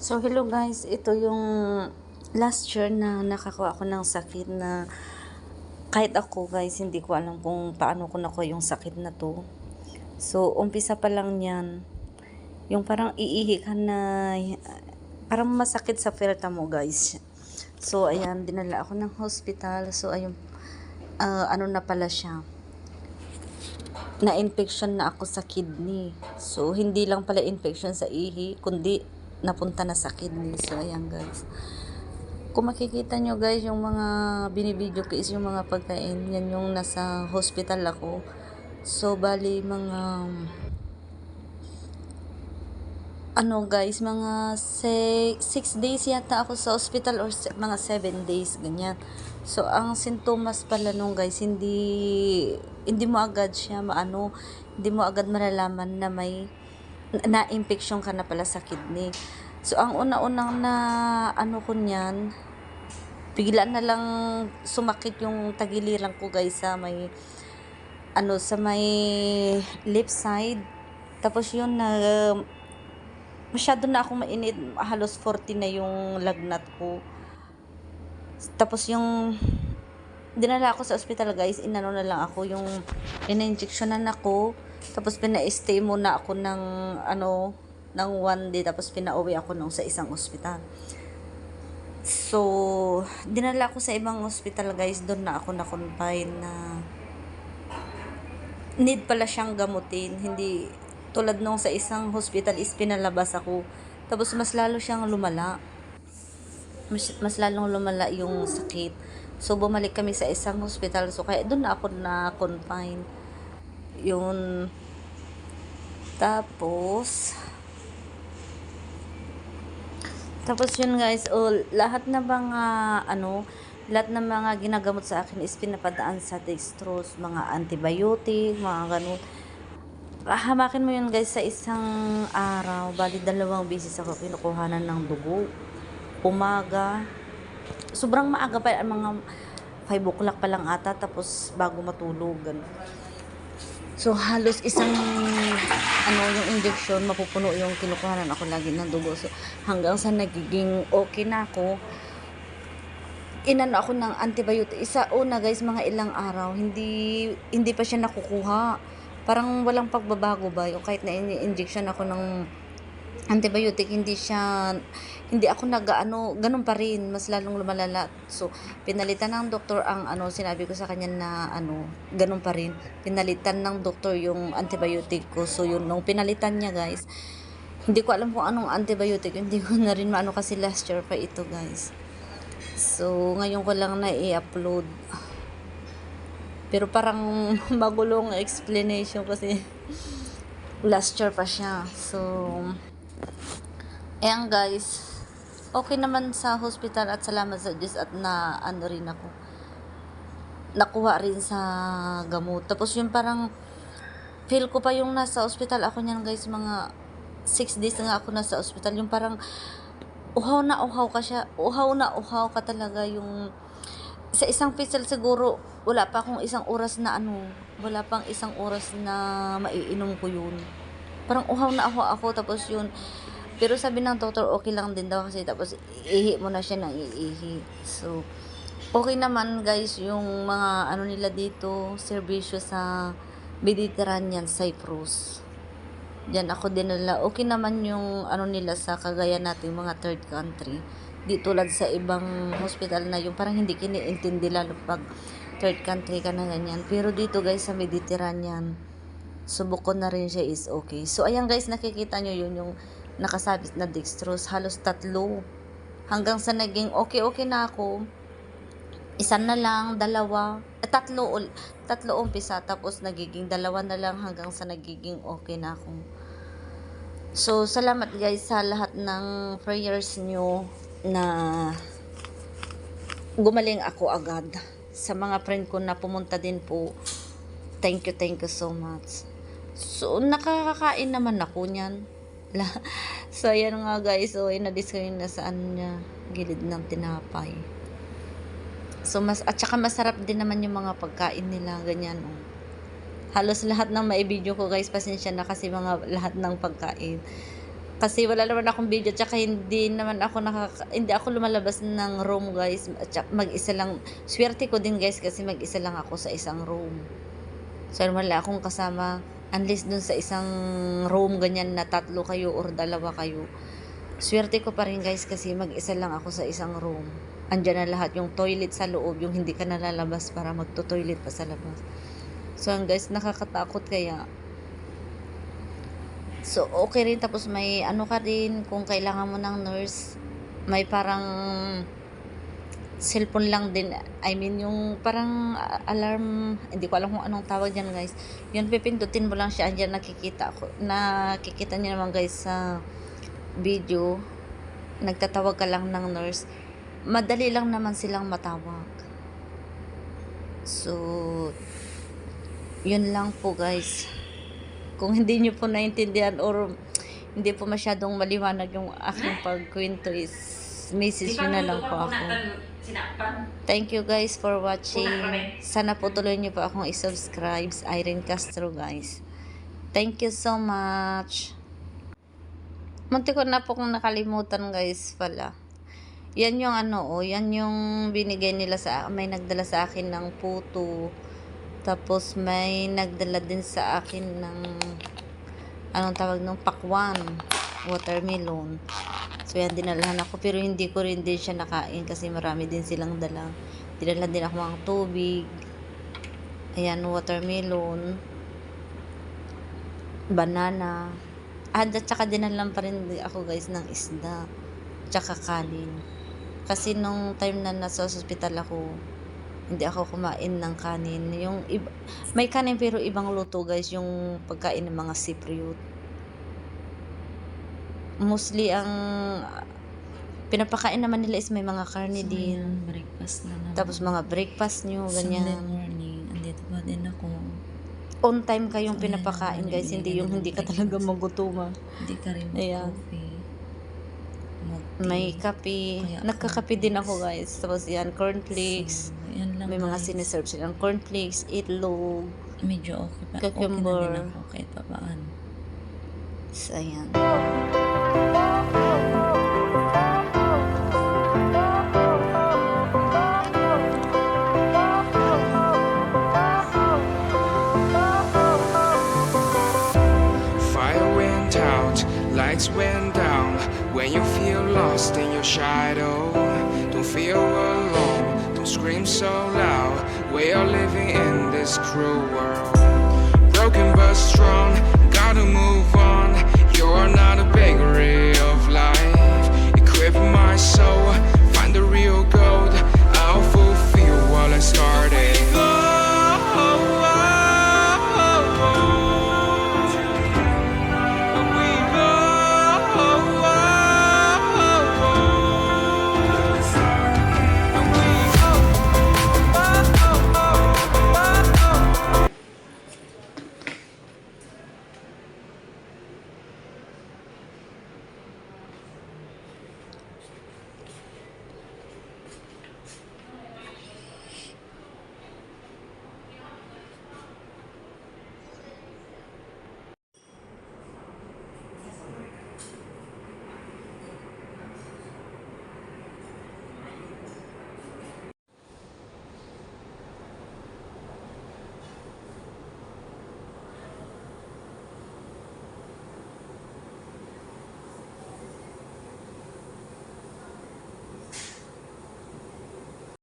So, hello guys. Ito yung last year na nakakuha ako ng sakit na kahit ako guys, hindi ko alam kung paano ko nakuha yung sakit na to. So, umpisa pa lang yan. Yung parang iihi ka na, parang masakit sa filter mo guys. So, ayan, dinala ako ng hospital. So, ayun, ano na pala siya. Na-infection na ako sa kidney. So, hindi lang pala infection sa ihi, kundi napunta na sa kidney. So, ayan guys. Kung makikita nyo guys, yung mga binibideo ko is yung mga pagkain. Yan yung nasa hospital ako. So, bali mga ano guys, mga 6 days yata ako sa hospital or mga 7 days, ganyan. So, ang sintomas pala nung guys, hindi mo agad siya hindi mo agad malalaman na may na-infection ka na pala sa kidney. So, ang una-unang na ano ko niyan, bigla na lang sumakit yung tagiliran ko guys sa may left side. Tapos yun na masyado na akong mainit, halos 40 na yung lagnat ko. Tapos yung dinala ako sa ospital guys, inano na lang ako, yung ina-injectionan ako, tapos pina-stay muna ako ng 1 day, tapos pinauwi ako sa isang ospital. So, dinala ako sa ibang ospital guys, doon na ako na-confine na need pala siyang gamutin, hindi tulad nung sa isang hospital is pinalabas ako, tapos mas lalo siyang lumala, mas lalong lumala yung sakit. So, bumalik kami sa isang hospital, so kaya doon na ako na-confine yun. Tapos yun guys, lahat na lahat ng mga ginagamot sa akin is pinapadaan sa dextrose, mga antibiotic, mga ganun. Hamakin mo yun guys sa isang araw, bali 2 beses ako kinukuhanan ng dugo. Umaga, sobrang maaga pa, mga 5 o'clock pa lang ata, tapos bago matulog, ganun. So, halos isang yung injection, mapupuno yung kinukuhanan ako lagi ng dugo. So, hanggang sa nagiging okay na ako, inano ako ng antibiotic. Isa una guys, mga ilang araw, hindi pa siya nakukuha. Parang walang pagbabago ba, yung kahit na injection ako ng antibiotic, hindi ako ganun pa rin, mas lalong lumalala. So, pinalitan ng doktor ang sinabi ko sa kanya na ganun pa rin. Pinalitan ng doktor yung antibiotic ko. So, yun, nung pinalitan niya guys, hindi ko alam kung anong antibiotic, hindi ko na rin maano kasi last year pa ito guys. So, ngayon ko lang na i-upload. Pero parang magulong explanation kasi last year pa siya. So, ayan guys, okay naman sa hospital at salamat sa Diyos at nakuha rin sa gamot. Tapos yung parang feel ko pa yung nasa hospital ako niyan guys, mga 6 days na nga ako nasa hospital, yung parang uhaw na uhaw ka talaga. Yung sa isang facial siguro wala pang isang oras na maiinom ko yun, parang uhaw na uhaw ako. Tapos yun, pero sabi ng doktor okay lang din daw kasi, tapos ihi mo na siya ng iihi. So, okay naman guys yung mga nila dito, serbisyo sa Mediterranean, Cyprus. Diyan ako dinala. Okay naman yung nila sa kagaya nating mga third country. Di tulad sa ibang hospital na yung parang hindi kiniintindi, lalo pag third country ka na ganyan. Pero dito guys sa Mediterranean, subok ko na rin siya, is okay. So ayan guys, nakikita nyo yun yung nakasabit na dextrose, halos 3. Hanggang sa naging okay na ako. Isa na lang, 2, 3 umpisa, tapos nagiging 2 na lang hanggang sa nagiging okay na ako. So, salamat guys sa lahat ng prayers nyo na gumaling ako agad. Sa mga friend ko na pumunta din po, thank you so much. So, nakakakain naman ako niyan. So, ayan nga guys, so, inadiscount na saan niya, gilid ng tinapay. So, at saka masarap din naman yung mga pagkain nila, ganyan. Halos lahat ng maibideo ko guys, pasensya na kasi lahat ng pagkain Kasi wala naman akong video, tsaka hindi ako lumalabas ng room guys. Mag-isa lang. Swerte ko din guys kasi mag-isa lang ako sa isang room. So wala akong kasama. Unless dun sa isang room ganyan na 3 kayo or 2 kayo. Swerte ko pa rin guys kasi mag-isa lang ako sa isang room. Andyan na lahat, yung toilet sa loob, yung hindi ka nalalabas para magto-toilet pa sa labas. So guys, nakakatakot kaya. So, okay rin. Tapos may ano ka rin, kung kailangan mo ng nurse, may parang cellphone lang din. I mean, yung parang alarm, hindi ko alam kung anong tawag dyan guys. Yun, pipindutin mo lang siya. Andyan nakikita niyo naman guys sa video. Nagtatawag ka lang ng nurse. Madali lang naman silang matawag. So, yun lang po guys. Kung hindi nyo po naintindihan or hindi po masyadong maliwanag yung aking pagkwento is message nyo na lang po ako. Thank you guys for watching. Sana po tuloy nyo po akong i-subscribe. Irene Castro guys. Thank you so much. Munti ko na po kung nakalimutan guys pala. Yan yung yan yung binigay nila may nagdala sa akin ng puto. Tapos may nagdala din sa akin ng anong tawag nung pakwan, watermelon. So yan, dinalahan ako pero hindi ko rin din siya nakain kasi marami din silang dala. Dinala din ako ng tubig. Ayan, watermelon, banana. At saka dinalan pa rin ako guys ng isda. Tsaka kanin. Kasi nung time na nasa hospital ako, hindi ako kumain ng kanin. May kanin pero ibang luto guys, yung pagkain ng mga Cypriot. Mostly ang pinapakain naman nila is may mga karne So, din. ayan, breakfast na naman. Tapos mga breakfast nyo, Sunday ganyan. morning, andito pa din ako. On time kayong So, pinapakain ayan, guys, hindi yung hindi ka talaga magutuman. Hindi ka rin Ayan. mag-coffee. May kape. Kaya Nagkakape din ako guys. Tapos yan, cornflakes. So, yan lang May mga guys. siniserve silang cornflakes, itlog. Medyo okay pa. Cucumber. Okay na din ako kahit pa paano. So, ayan. Fire went out, lights went down. When you feel lost in your shadow, don't feel alone, don't scream so loud. We are living in this cruel world. Broken but strong, gotta move on. You're not